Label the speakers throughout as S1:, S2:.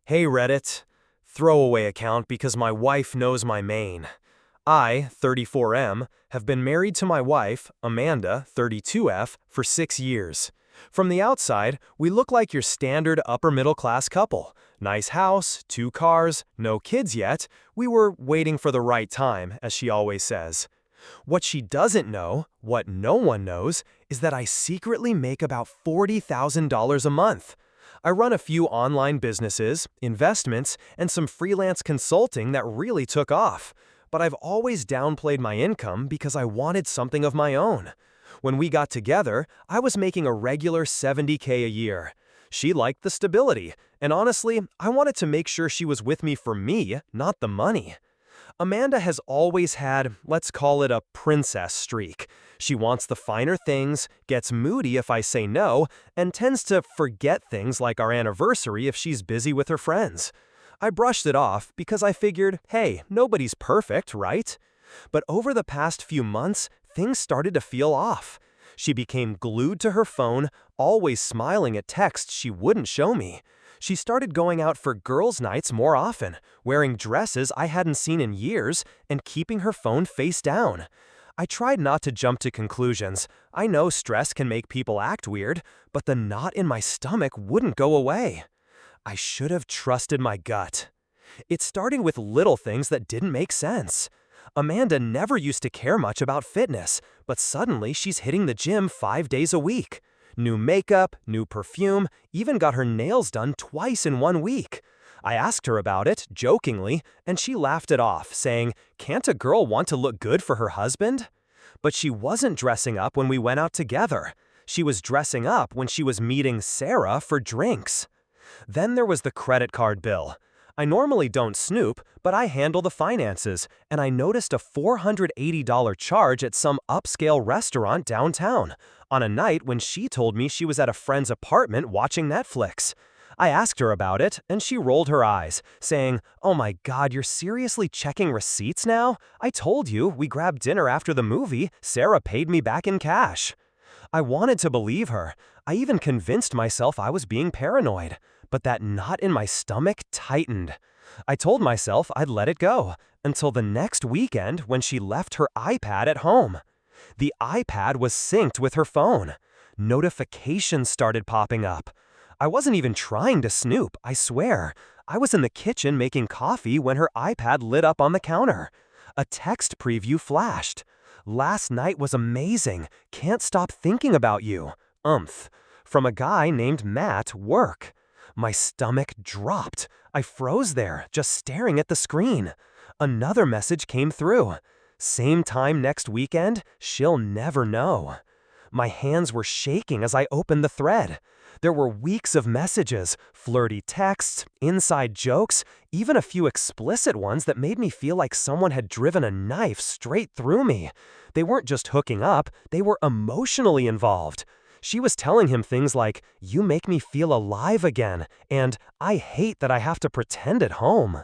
S1: Hey Reddit. Throwaway account because my wife knows my main. I, 34M, have been married to my wife, Amanda, 32F, for 6 years. From the outside, we look like your standard upper-middle-class couple. Nice house, 2 cars, no kids yet. We were waiting for the right time, as she always says. What she doesn't know, what no one knows, is that I secretly make about $40,000 a month. I run a few online businesses, investments, and some freelance consulting that really took off. But I've always downplayed my income because I wanted something of my own. When we got together, I was making a regular $70K a year. She liked the stability, and honestly, I wanted to make sure she was with me for me, not the money. Amanda has always had, let's call it a princess streak. She wants the finer things, gets moody if I say no, and tends to forget things like our anniversary if she's busy with her friends. I brushed it off because I figured, hey, nobody's perfect, right? But over the past few months, things started to feel off. She became glued to her phone, always smiling at texts she wouldn't show me. She started going out for girls' nights more often, wearing dresses I hadn't seen in years, and keeping her phone face down. I tried not to jump to conclusions. I know stress can make people act weird, but the knot in my stomach wouldn't go away. I should have trusted my gut. It started with little things that didn't make sense. Amanda never used to care much about fitness, but suddenly she's hitting the gym 5 days a week. New makeup, new perfume, even got her nails done twice in 1 week. I asked her about it, jokingly, and she laughed it off, saying, "Can't a girl want to look good for her husband?" But she wasn't dressing up when we went out together. She was dressing up when she was meeting Sarah for drinks. Then there was the credit card bill. I normally don't snoop, but I handle the finances, and I noticed a $480 charge at some upscale restaurant downtown, on a night when she told me she was at a friend's apartment watching Netflix. I asked her about it, and she rolled her eyes, saying, "Oh my God, you're seriously checking receipts now? I told you, we grabbed dinner after the movie, Sarah paid me back in cash." I wanted to believe her. I even convinced myself I was being paranoid. But that knot in my stomach tightened. I told myself I'd let it go, until the next weekend when she left her iPad at home. The iPad was synced with her phone. Notifications started popping up. I wasn't even trying to snoop, I swear. I was in the kitchen making coffee when her iPad lit up on the counter. A text preview flashed. "Last night was amazing. Can't stop thinking about you. From a guy named Matt, work." My stomach dropped. I froze there, just staring at the screen. Another message came through. "Same time next weekend? She'll never know." My hands were shaking as I opened the thread. There were weeks of messages, flirty texts, inside jokes, even a few explicit ones that made me feel like someone had driven a knife straight through me. They weren't just hooking up, they were emotionally involved. She was telling him things like, "You make me feel alive again," and "I hate that I have to pretend at home."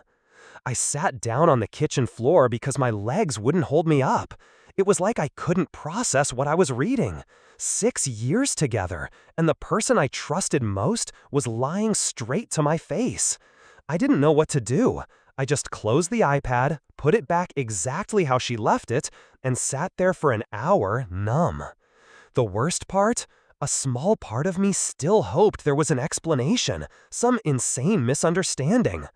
S1: I sat down on the kitchen floor because my legs wouldn't hold me up. It was like I couldn't process what I was reading. 6 years together, and the person I trusted most was lying straight to my face. I didn't know what to do. I just closed the iPad, put it back exactly how she left it, and sat there for an hour numb. The worst part? A small part of me still hoped there was an explanation, some insane misunderstanding.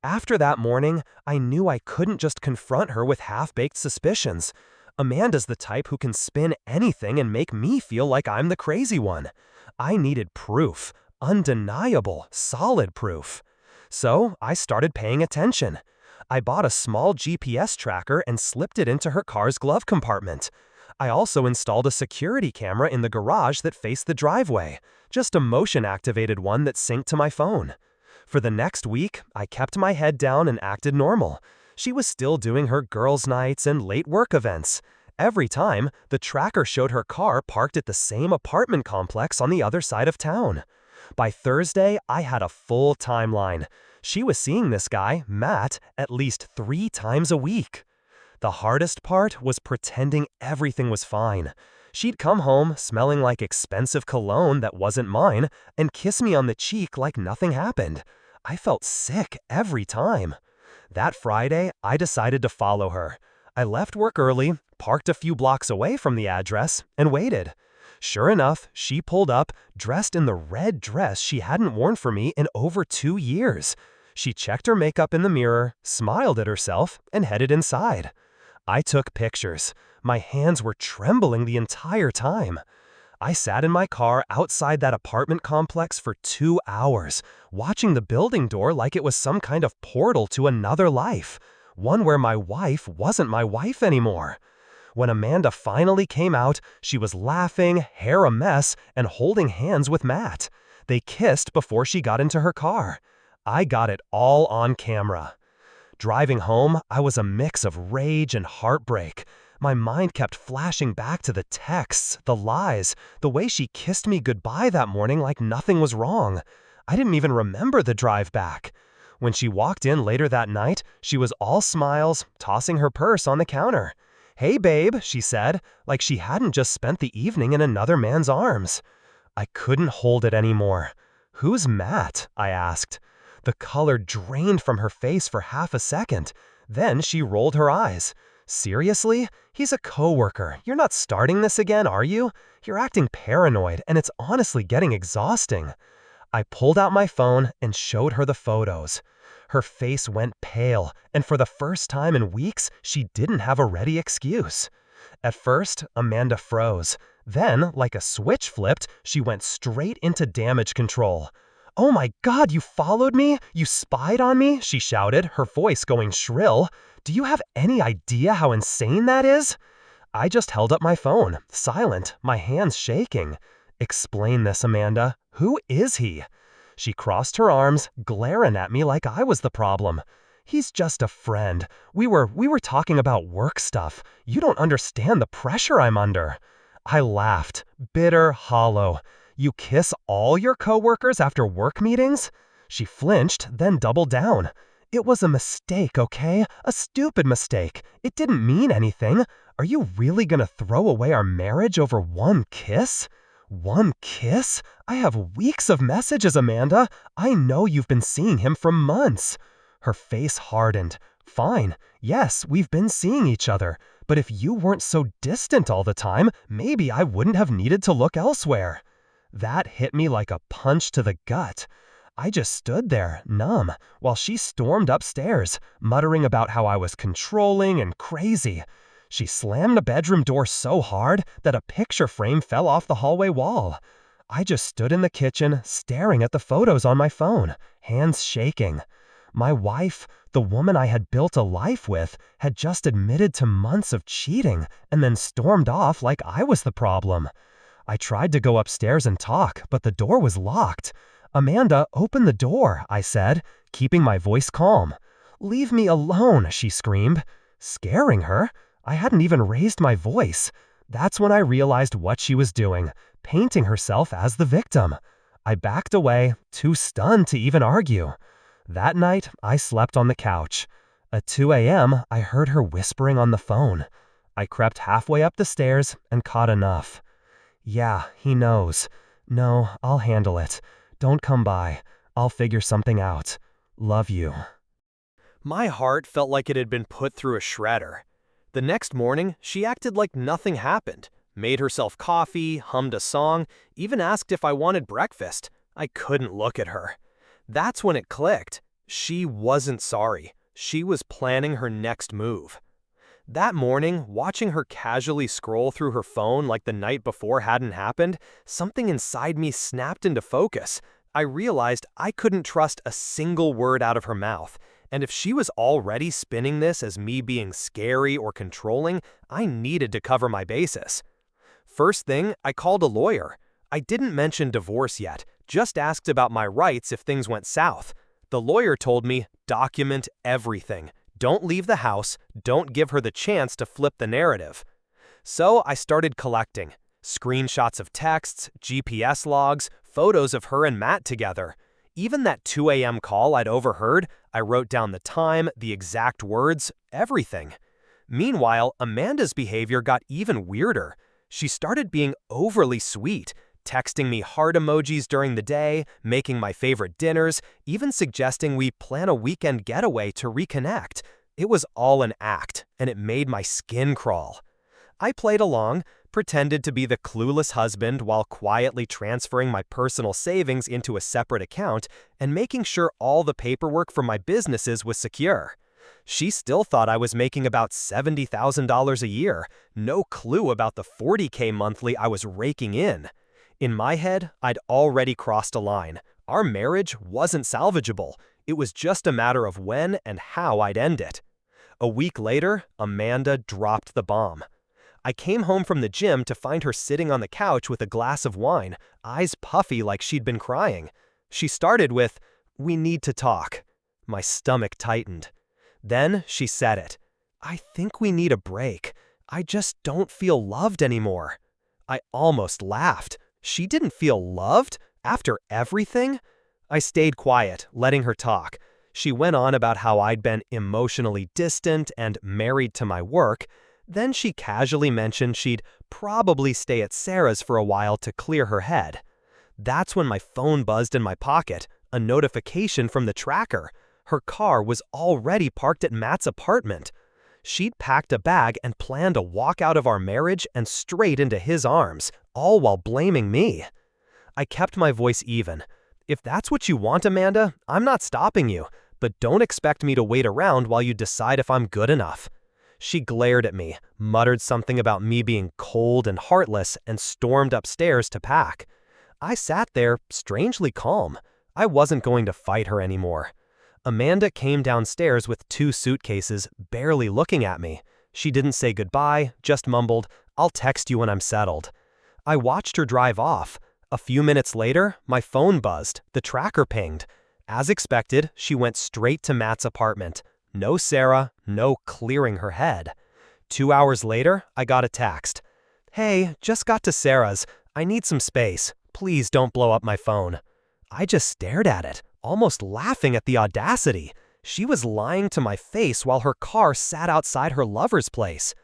S1: After that morning, I knew I couldn't just confront her with half-baked suspicions. Amanda's the type who can spin anything and make me feel like I'm the crazy one. I needed proof, undeniable, solid proof. So I started paying attention. I bought a small GPS tracker and slipped it into her car's glove compartment. I also installed a security camera in the garage that faced the driveway, just a motion-activated one that synced to my phone. For the next week, I kept my head down and acted normal. She was still doing her girls' nights and late work events. Every time, the tracker showed her car parked at the same apartment complex on the other side of town. By Thursday, I had a full timeline. She was seeing this guy, Matt, at least 3 times a week. The hardest part was pretending everything was fine. She'd come home smelling like expensive cologne that wasn't mine and kiss me on the cheek like nothing happened. I felt sick every time. That Friday, I decided to follow her. I left work early, parked a few blocks away from the address, and waited. Sure enough, she pulled up, dressed in the red dress she hadn't worn for me in over 2 years. She checked her makeup in the mirror, smiled at herself, and headed inside. I took pictures. My hands were trembling the entire time. I sat in my car outside that apartment complex for 2 hours, watching the building door like it was some kind of portal to another life, one where my wife wasn't my wife anymore. When Amanda finally came out, she was laughing, hair a mess, and holding hands with Matt. They kissed before she got into her car. I got it all on camera. Driving home, I was a mix of rage and heartbreak. My mind kept flashing back to the texts, the lies, the way she kissed me goodbye that morning like nothing was wrong. I didn't even remember the drive back. When she walked in later that night, she was all smiles, tossing her purse on the counter. "Hey, babe," she said, like she hadn't just spent the evening in another man's arms. I couldn't hold it anymore. "Who's Matt?" I asked. The color drained from her face for half a second. Then she rolled her eyes. "Seriously? He's a coworker. You're not starting this again, are you? You're acting paranoid, and it's honestly getting exhausting." I pulled out my phone and showed her the photos. Her face went pale, and for the first time in weeks, she didn't have a ready excuse. At first, Amanda froze. Then, like a switch flipped, she went straight into damage control. "Oh my God, you followed me? You spied on me?" she shouted, her voice going shrill. "Do you have any idea how insane that is?" I just held up my phone, silent, my hands shaking. "Explain this, Amanda. Who is he?" She crossed her arms, glaring at me like I was the problem. "He's just a friend. We were talking about work stuff. You don't understand the pressure I'm under." I laughed, bitter, hollow. "You kiss all your coworkers after work meetings?" She flinched, then doubled down. "It was a mistake, okay? A stupid mistake. It didn't mean anything. Are you really gonna throw away our marriage over one kiss?" "One kiss? I have weeks of messages, Amanda. I know you've been seeing him for months." Her face hardened. "Fine. Yes, we've been seeing each other. But if you weren't so distant all the time, maybe I wouldn't have needed to look elsewhere." That hit me like a punch to the gut. I just stood there, numb, while she stormed upstairs, muttering about how I was controlling and crazy. She slammed the bedroom door so hard that a picture frame fell off the hallway wall. I just stood in the kitchen, staring at the photos on my phone, hands shaking. My wife, the woman I had built a life with, had just admitted to months of cheating and then stormed off like I was the problem. I tried to go upstairs and talk, but the door was locked. "Amanda, open the door," I said, keeping my voice calm. "Leave me alone," she screamed. Scaring her? I hadn't even raised my voice. That's when I realized what she was doing, painting herself as the victim. I backed away, too stunned to even argue. That night, I slept on the couch. At 2 a.m., I heard her whispering on the phone. I crept halfway up the stairs and caught enough. "Yeah, he knows. No, I'll handle it. Don't come by. I'll figure something out. Love you." My heart felt like it had been put through a shredder. The next morning, she acted like nothing happened, made herself coffee, hummed a song, even asked if I wanted breakfast. I couldn't look at her. That's when it clicked. She wasn't sorry. She was planning her next move. That morning, watching her casually scroll through her phone like the night before hadn't happened, something inside me snapped into focus. I realized I couldn't trust a single word out of her mouth, and if she was already spinning this as me being scary or controlling, I needed to cover my bases. First thing, I called a lawyer. I didn't mention divorce yet, just asked about my rights if things went south. The lawyer told me, document everything. Don't leave the house, don't give her the chance to flip the narrative. So I started collecting. Screenshots of texts, GPS logs, photos of her and Matt together. Even that 2 a.m. call I'd overheard, I wrote down the time, the exact words, everything. Meanwhile, Amanda's behavior got even weirder. She started being overly sweet, texting me heart emojis during the day, making my favorite dinners, even suggesting we plan a weekend getaway to reconnect. It was all an act, and it made my skin crawl. I played along, pretended to be the clueless husband while quietly transferring my personal savings into a separate account and making sure all the paperwork for my businesses was secure. She still thought I was making about $70,000 a year, no clue about the $40K monthly I was raking in. In my head, I'd already crossed a line. Our marriage wasn't salvageable. It was just a matter of when and how I'd end it. A week later, Amanda dropped the bomb. I came home from the gym to find her sitting on the couch with a glass of wine, eyes puffy like she'd been crying. She started with, "We need to talk." My stomach tightened. Then she said it. "I think we need a break. I just don't feel loved anymore." I almost laughed. She didn't feel loved? After everything? I stayed quiet, letting her talk. She went on about how I'd been emotionally distant and married to my work. Then she casually mentioned she'd probably stay at Sarah's for a while to clear her head. That's when my phone buzzed in my pocket, a notification from the tracker. Her car was already parked at Matt's apartment. She'd packed a bag and planned to walk out of our marriage and straight into his arms, all while blaming me. I kept my voice even. "If that's what you want, Amanda, I'm not stopping you, but don't expect me to wait around while you decide if I'm good enough." She glared at me, muttered something about me being cold and heartless, and stormed upstairs to pack. I sat there, strangely calm. I wasn't going to fight her anymore. Amanda came downstairs with 2 suitcases, barely looking at me. She didn't say goodbye, just mumbled, "I'll text you when I'm settled." I watched her drive off. A few minutes later, my phone buzzed, the tracker pinged. As expected, she went straight to Matt's apartment. No Sarah, no clearing her head. 2 hours later, I got a text. "Hey, just got to Sarah's. I need some space. Please don't blow up my phone." I just stared at it, almost laughing at the audacity. She was lying to my face while her car sat outside her lover's place.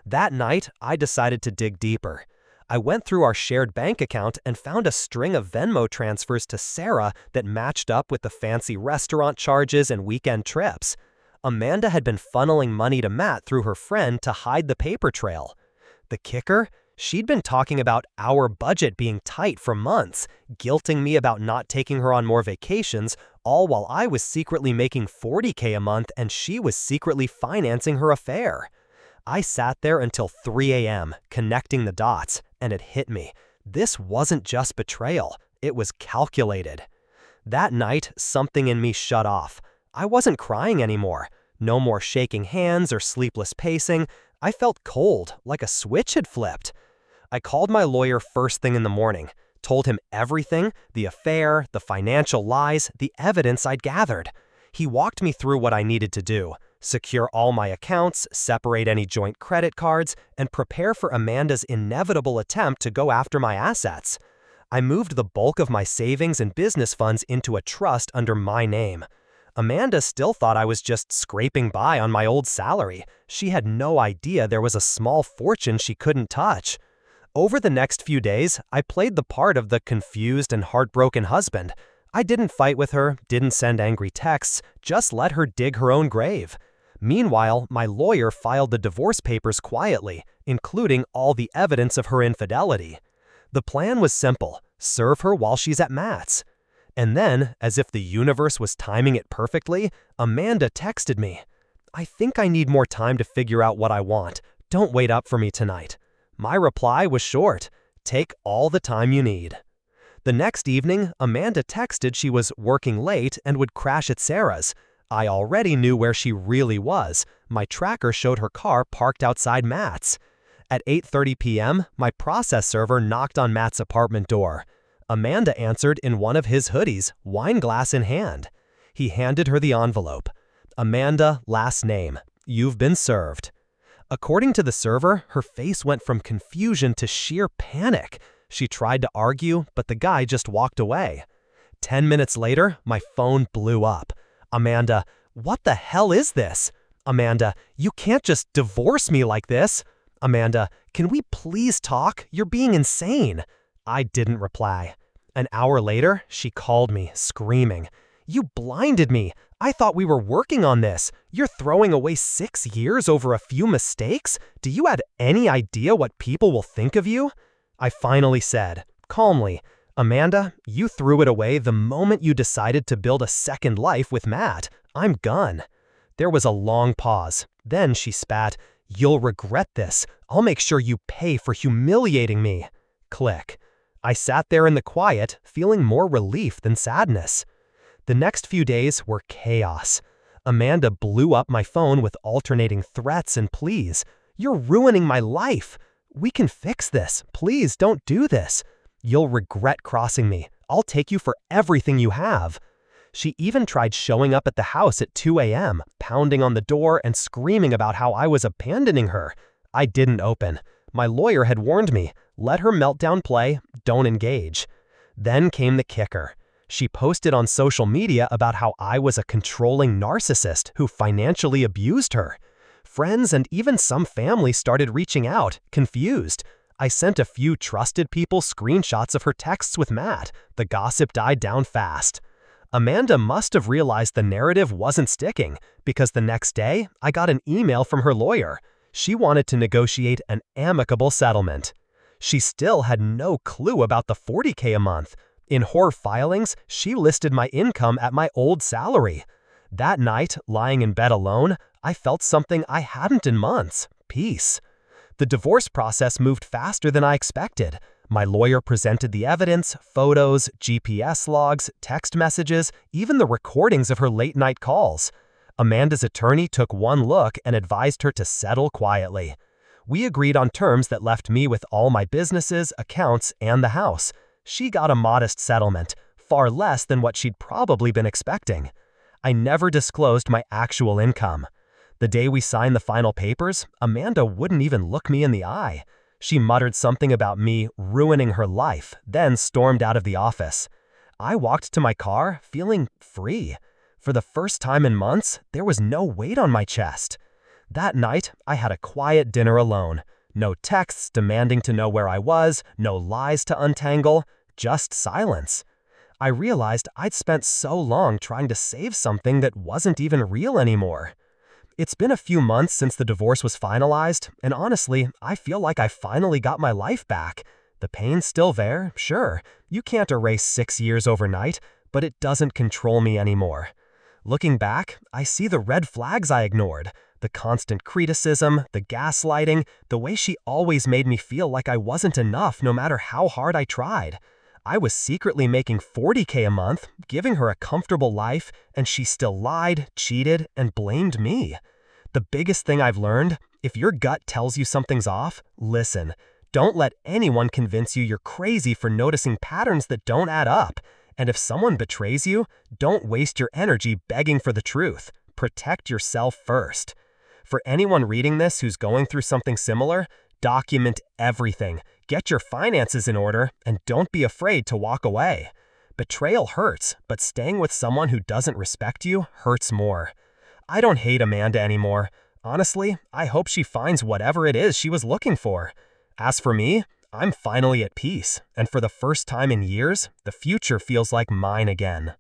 S1: That night, I decided to dig deeper. I went through our shared bank account and found a string of Venmo transfers to Sarah that matched up with the fancy restaurant charges and weekend trips. Amanda had been funneling money to Matt through her friend to hide the paper trail. The kicker? She'd been talking about our budget being tight for months, guilting me about not taking her on more vacations, all while I was secretly making $40K a month and she was secretly financing her affair. I sat there until 3 a.m., connecting the dots, and it hit me. This wasn't just betrayal, it was calculated. That night, something in me shut off. I wasn't crying anymore. No more shaking hands or sleepless pacing. I felt cold, like a switch had flipped. I called my lawyer first thing in the morning, told him everything, the affair, the financial lies, the evidence I'd gathered. He walked me through what I needed to do: secure all my accounts, separate any joint credit cards, and prepare for Amanda's inevitable attempt to go after my assets. I moved the bulk of my savings and business funds into a trust under my name. Amanda still thought I was just scraping by on my old salary. She had no idea there was a small fortune she couldn't touch. Over the next few days, I played the part of the confused and heartbroken husband. I didn't fight with her, didn't send angry texts, just let her dig her own grave. Meanwhile, my lawyer filed the divorce papers quietly, including all the evidence of her infidelity. The plan was simple: serve her while she's at Matt's. And then, as if the universe was timing it perfectly, Amanda texted me. "I think I need more time to figure out what I want. Don't wait up for me tonight." My reply was short: "Take all the time you need." The next evening, Amanda texted she was working late and would crash at Sarah's. I already knew where she really was. My tracker showed her car parked outside Matt's. At 8:30 p.m., my process server knocked on Matt's apartment door. Amanda answered in one of his hoodies, wine glass in hand. He handed her the envelope. "Amanda, last name. You've been served." According to the server, her face went from confusion to sheer panic. She tried to argue, but the guy just walked away. 10 minutes later, my phone blew up. "Amanda, what the hell is this? Amanda, you can't just divorce me like this. Amanda, can we please talk? You're being insane." I didn't reply. An hour later, she called me, screaming, "You blinded me! I thought we were working on this! You're throwing away 6 years over a few mistakes? Do you have any idea what people will think of you?" I finally said, calmly, "Amanda, you threw it away the moment you decided to build a second life with Matt. I'm done." There was a long pause. Then she spat, "You'll regret this. I'll make sure you pay for humiliating me." Click. I sat there in the quiet, feeling more relief than sadness. The next few days were chaos. Amanda blew up my phone with alternating threats and pleas. "You're ruining my life. We can fix this. Please don't do this. You'll regret crossing me. I'll take you for everything you have." She even tried showing up at the house at 2 a.m., pounding on the door and screaming about how I was abandoning her. I didn't open. My lawyer had warned me, let her meltdown play, don't engage. Then came the kicker. She posted on social media about how I was a controlling narcissist who financially abused her. Friends and even some family started reaching out, confused. I sent a few trusted people screenshots of her texts with Matt. The gossip died down fast. Amanda must have realized the narrative wasn't sticking, because the next day, I got an email from her lawyer. She wanted to negotiate an amicable settlement. She still had no clue about the $40K a month. In her filings, she listed my income at my old salary. That night, lying in bed alone, I felt something I hadn't in months: peace. The divorce process moved faster than I expected. My lawyer presented the evidence, photos, GPS logs, text messages, even the recordings of her late-night calls. Amanda's attorney took one look and advised her to settle quietly. We agreed on terms that left me with all my businesses, accounts, and the house. She got a modest settlement, far less than what she'd probably been expecting. I never disclosed my actual income. The day we signed the final papers, Amanda wouldn't even look me in the eye. She muttered something about me ruining her life, then stormed out of the office. I walked to my car, feeling free. For the first time in months, there was no weight on my chest. That night, I had a quiet dinner alone. No texts demanding to know where I was, no lies to untangle, just silence. I realized I'd spent so long trying to save something that wasn't even real anymore. It's been a few months since the divorce was finalized, and honestly, I feel like I finally got my life back. The pain's still there, sure. You can't erase 6 years overnight, but it doesn't control me anymore. Looking back, I see the red flags I ignored. The constant criticism, the gaslighting, the way she always made me feel like I wasn't enough no matter how hard I tried. I was secretly making $40K a month, giving her a comfortable life, and she still lied, cheated, and blamed me. The biggest thing I've learned, if your gut tells you something's off, listen. Don't let anyone convince you you're crazy for noticing patterns that don't add up. And if someone betrays you, don't waste your energy begging for the truth. Protect yourself first. For anyone reading this who's going through something similar, document everything. Get your finances in order, and don't be afraid to walk away. Betrayal hurts, but staying with someone who doesn't respect you hurts more. I don't hate Amanda anymore. Honestly, I hope she finds whatever it is she was looking for. As for me, I'm finally at peace, and for the first time in years, the future feels like mine again.